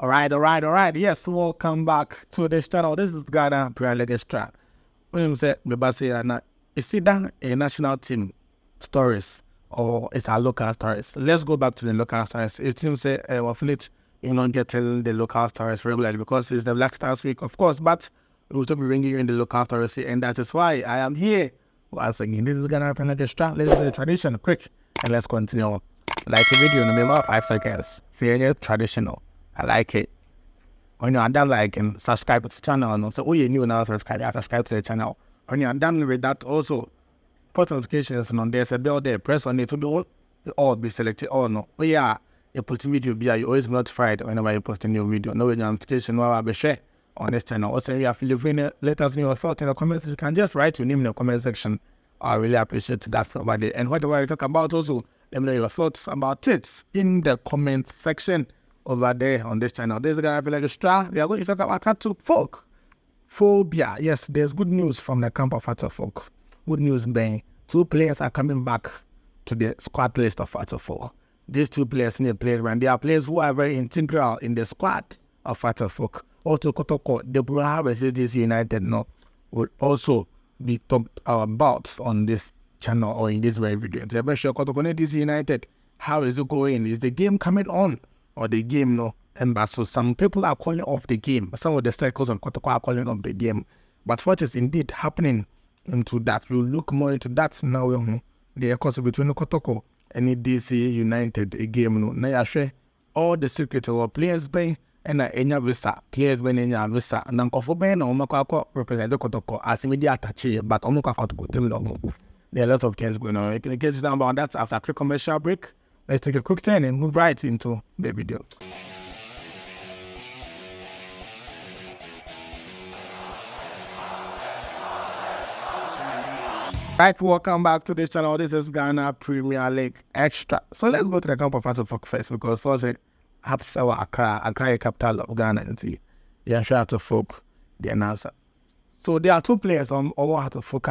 All right. Yes, welcome back to this channel. This is Ghana Premier League Extra. When you say, is it a national team stories or it's our local stories? Let's go back to the local stories. It seems we're fleet, getting the local stories regularly because it's the Black Stars week, of course, but we'll also be bringing you in the local stories, and that is why I am here. Once again, this is Ghana Premier League Extra. Let's do the tradition quick and let's continue. Like a video in the middle of 5 seconds. See it traditional. I like it. When you're done liking, subscribe to the channel. And also, you're new now, subscribe to the channel. When you're done with that, also post notifications on there's a bell there. Press on it to do all be selected or no. But yeah, you post a video, you always notified whenever you post a new video. No notification will be shared on this channel. Also, if you are feeling let us know your thoughts in the comments. You can just write your name in the comment section. I really appreciate that over there. And whatever you talk about, also let me know your thoughts about it in the comment section over there on this channel. This is Ghana Premier League Extra. We are going to talk about Hato Folk phobia. Yes, there's good news from the camp of Hato Folk. Good news being 2 players are coming back to the squad list of Hato Folk. These 2 players need players when they are players who are very integral in the squad of Hato Folk. Also, Kotoko, the Bura versus DC United will also be talked about on this channel or in this very video. So I'm sure Kotoko DC United, how is it going? Is the game coming on or the game and so some people are calling off the game. Some of the circles on Kotoko are calling off the game. But what is indeed happening into that? We'll look more into that now. The course between Kotoko and DC United a game. Now I share all the secrets of players by and enya visa players when enya visa and nkofo ben na omakwa represent Kotoko as media attaché but omukwa Kotoko team no. There are a lot of things going on. In case down about that after a quick commercial break, let's take a quick turn and move right into the video. Right, welcome back to this channel. This is Ghana Premier League Extra. So let's go to the camp of Hato Folk first because first it happens our Accra capital of Ghana and see the Hato Folk the announcer. So there are 2 players on Hato Folk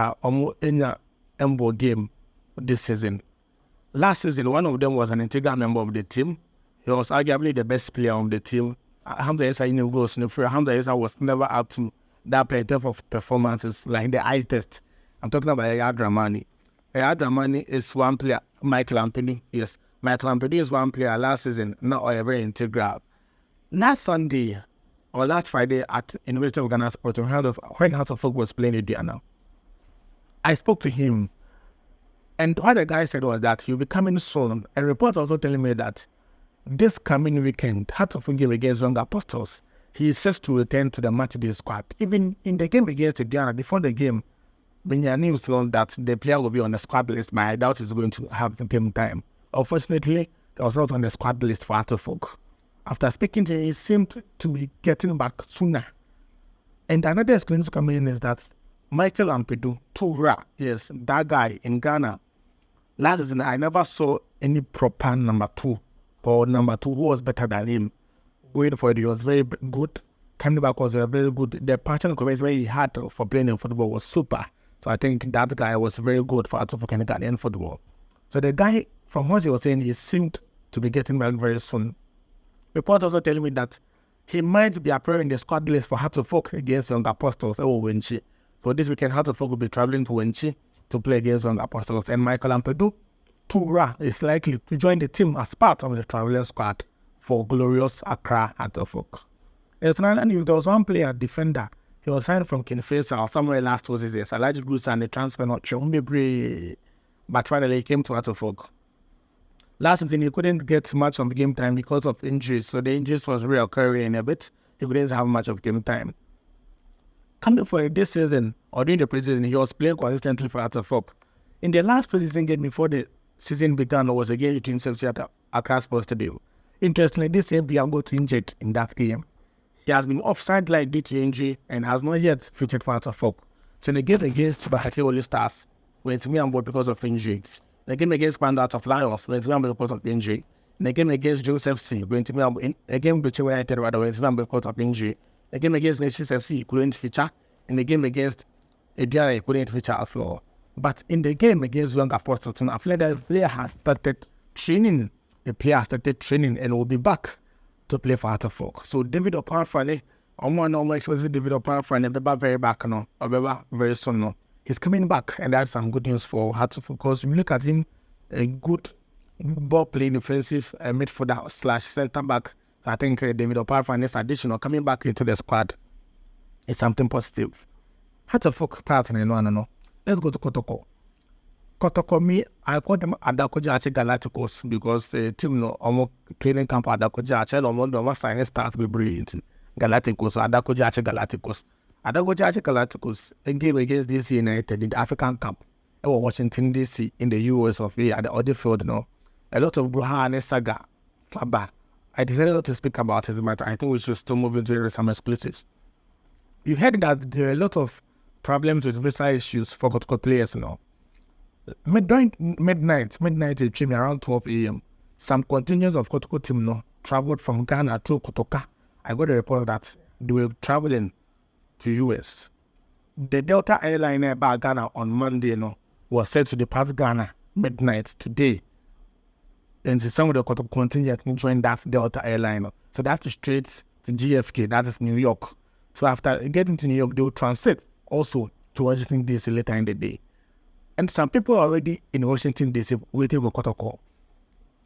in the Embo game this season. Last season, one of them was an integral member of the team. He was arguably the best player of the team. Hamza Issa goes in the Hamza Issa was never up to that play in terms of performances like the eye test. I'm talking about Yaya Dramani. Yaya Dramani is one player. Michael Ampadu, yes. Michael Ampadu is one player last season, not a very integral. Last Sunday, or last Friday at University of Ghana Sports, when Hato Folk was playing Indiana, I spoke to him. And what the guy said was that he'll be coming soon. A report also telling me that this coming weekend, Hato Folk game against Young Apostles, he is set to return to the matchday squad. Even in the game against Indiana, before the game, news learned that the player will be on the squad list, but I doubt he's going to have the game time. Unfortunately, he was not on the squad list for Hato Folk. After speaking to him, he seemed to be getting back sooner. And another explanation coming in is that Michael Ampadu, Tura, yes, that guy in Ghana, last season I never saw any proper number 2 or number 2 who was better than him. Going for it, he was very good. Coming back was very good. The passion where he had for playing in football was super. So I think that guy was very good for Hato Folk and Ghanaian football. So the guy, from what he was saying, he seemed to be getting back very soon. Report also telling me that he might be appearing in the squad list for Hato Folk against Young Apostles or Wenchi. So this weekend, Hato Folk will be traveling to Wenchi to play against Young Apostles. And Michael Ampadu, Tura, is likely to join the team as part of the traveling squad for glorious Accra Hato Folk. There's another news. There was one player, defender. He was signed from Kinfesa or somewhere last season. Salaji Bruce and the transfer not shown me, but finally he came to Hato Folk. Last season he couldn't get much of game time because of injuries, so the injuries was reoccurring a bit. He couldn't have much of game time. Coming for this season or during the preseason, he was playing consistently for Hato Folk. In the last preseason game before the season began, was a game between Chelsea at Accra Sports Stadium. Interestingly, this same player got injured in that game. He has been offside like due to injury and has not yet featured for Hato Folk. So in the game against Bahati Oli Stars, went me on board because of injuries. The game against Pandat of Lions, went me on board because of injury. The game against Joseph C, went me on board. The game between United rather went me on board because of injury. The game against Nations FC couldn't feature. In the game against Ediara, he couldn't feature as well. But in the game against Young Apostles, the player has started training. The player started training and will be back to play for Heart of Folk. So David Opanfane, I'm expecting David Opanfane, they're very back now, or very soon now. He's coming back, and that's some good news for Heart of Folk, because if you look at him, a good ball playing defensive midfielder / centre back. I think David Opanfane is additional coming back into the squad. It's something positive. Heart of Folk partner, no. Let's go to Kotoko. Kotoko, me, I call them Adakojache Galacticos because the team no almost training camp Adakojache, almost signing start with brilliant Galacticos, Adakojache Galacticos. Adakojache Galacticos, a game against DC United in the African Cup. Or Washington DC in the US of A at the other field, no. A lot of Bruhane Saga, Klaba. I decided not to speak about it, but I think we should still move into some exclusives. You heard that there are a lot of problems with visa issues for Kotoko players now. Midnight it came around 12 a.m. Some contingents of Kotoko team no traveled from Ghana to Kotoka. I got a report that they were traveling to US. The Delta airliner by Ghana on Monday was set to depart Ghana midnight today. And some of the Kotoko contingent joined that Delta airliner. So that's straight to GFK, that is New York. So after getting to New York, they will transit also to Washington DC later in the day. And some people are already in Washington DC waiting for Kotoko.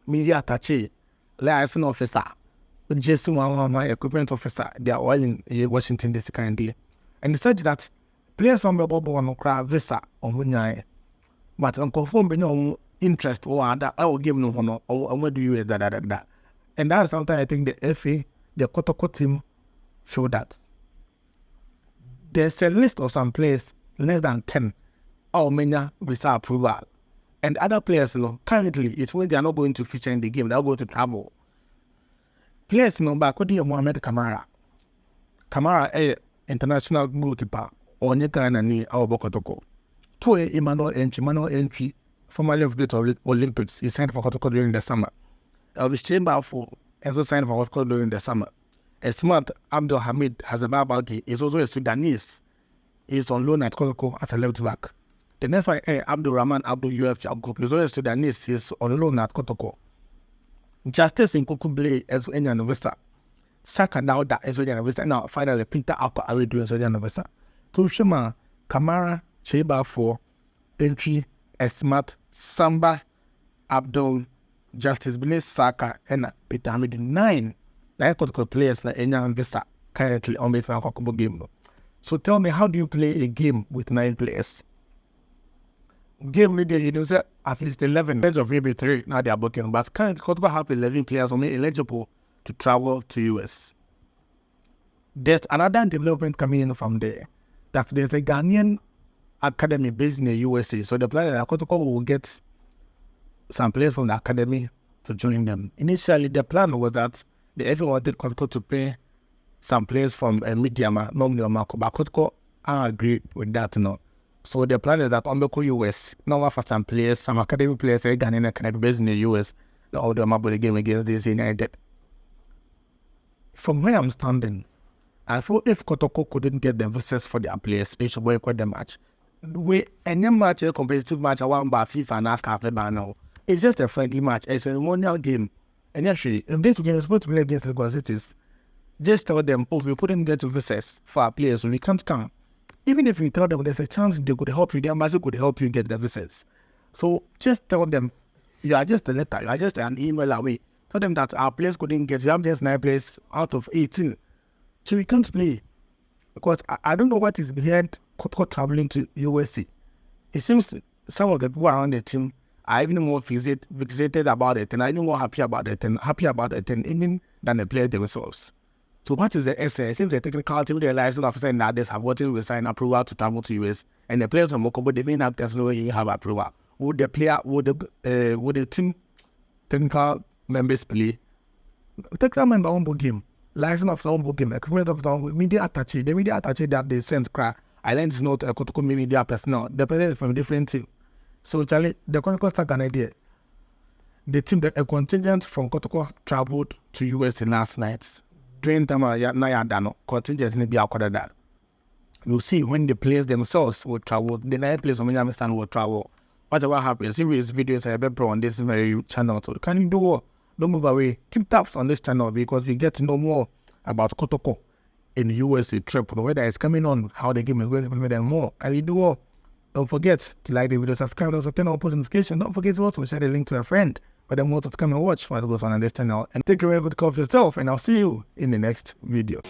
Media attaché, liaison officer, JC111 equipment officer, they are all in Washington DC currently. And they said that players from the bubble want to cry visa on Munyai. But on confirm no interest or other, I will give no honor or what do you use that. And that's something I think the FA, the Kotoko team, show that. There's a list of some players, less than 10, all mania visa approval. And other players, currently, it's when they are not going to feature in the game, they are going to travel. Players, back with Mohamed Kamara. Kamara, a international goalkeeper, or Nyekana ni Aobo Kotoko. Two Emmanuel Entry, formerly of the Olympics, he signed for Kotoko during the summer. Elvis Chamber also signed for Kotoko during the summer. A smart Abdul Hamid has a Babaki, is also a Sudanese. He is on loan at Kotoko as a left back. The next one, Abdul Rahman Abdul UF Jacob, is also a Sudanese, he is on loan at Kotoko. Justice in Kukuble as any investor. Saka now that as any investor. Now finally Peter Alpa are doing as any investor. To Shema, Kamara, Cheba for Entry, Smart, Samba, Abdul, Justice Blaise, Saka, and Peter Hamid 9. Like Kotoko players like any investor currently on this Kotoko game. So tell me, how do you play a game with 9 players? Game media, you know, say at least 11 players of maybe 3 now they are booking, but currently Kotoko have 11 players only eligible to travel to US. There's another development coming in from there, that there's a Ghanaian academy based in the USA. So the plan is that Kotoko will get some players from the academy to join them. Initially, the plan was that the FA wanted Kotoko to pay some players from Mediama, normally Omako, but Kotoko agreed with that. So the plan is that Omako US, now for some players, some academy players, Ghanaian academy based in the US, the order of the game against this United. From where I'm standing, I feel if Kotoko couldn't get the visas for their players, they should boycott the match. Any match, a competitive match, I want by FIFA and AFCA by now. It's just a friendly match, a ceremonial game. And actually, if this game is supposed to play against the Lagos Cities, just tell them, we couldn't get visas for our players, so we can't come. Even if you tell them there's a chance they could help you, the embassy could help you get the visas. So just tell them, you are just a letter, you are just an email away. Tell them that our players couldn't get, you have just 9 players out of 18. So we can't play. Because I don't know what is behind Kotoko traveling to USC. It seems some of the people around the team are even more fixated about it, and are even more happy about it, even than the players themselves. So what is the essay? It seems the technical team, the liaison officer and others have gotten with sign approval to travel to US, and the players from Mokobo, they may not necessarily have approval. Would the team technical members play? Technical member on board game, liaison officer on board game, equivalent of the media attaché. The media attaché that they sent cry. I learned it's not a Kotoko media personnel. The president is from a different team. So Charlie, the Kotoko stuck an idea. The team, a contingent from Kotoko traveled to US last night. During time Nayadano, contingent may be accorded that. You'll see when the players themselves will travel, the 9 players from Minamistan will travel. Whatever happens, if it's videos I have on this very channel, so can you do don't move away. Keep tabs on this channel because you get to know more about Kotoko in USA trip, whether it's coming on, how the game is going to implement and more. And you do all. Don't forget to like the video, subscribe, also turn on post notification. Don't forget to also share the link to a friend for them also to come and watch what goes on this channel. And take a very good care of yourself, and I'll see you in the next video.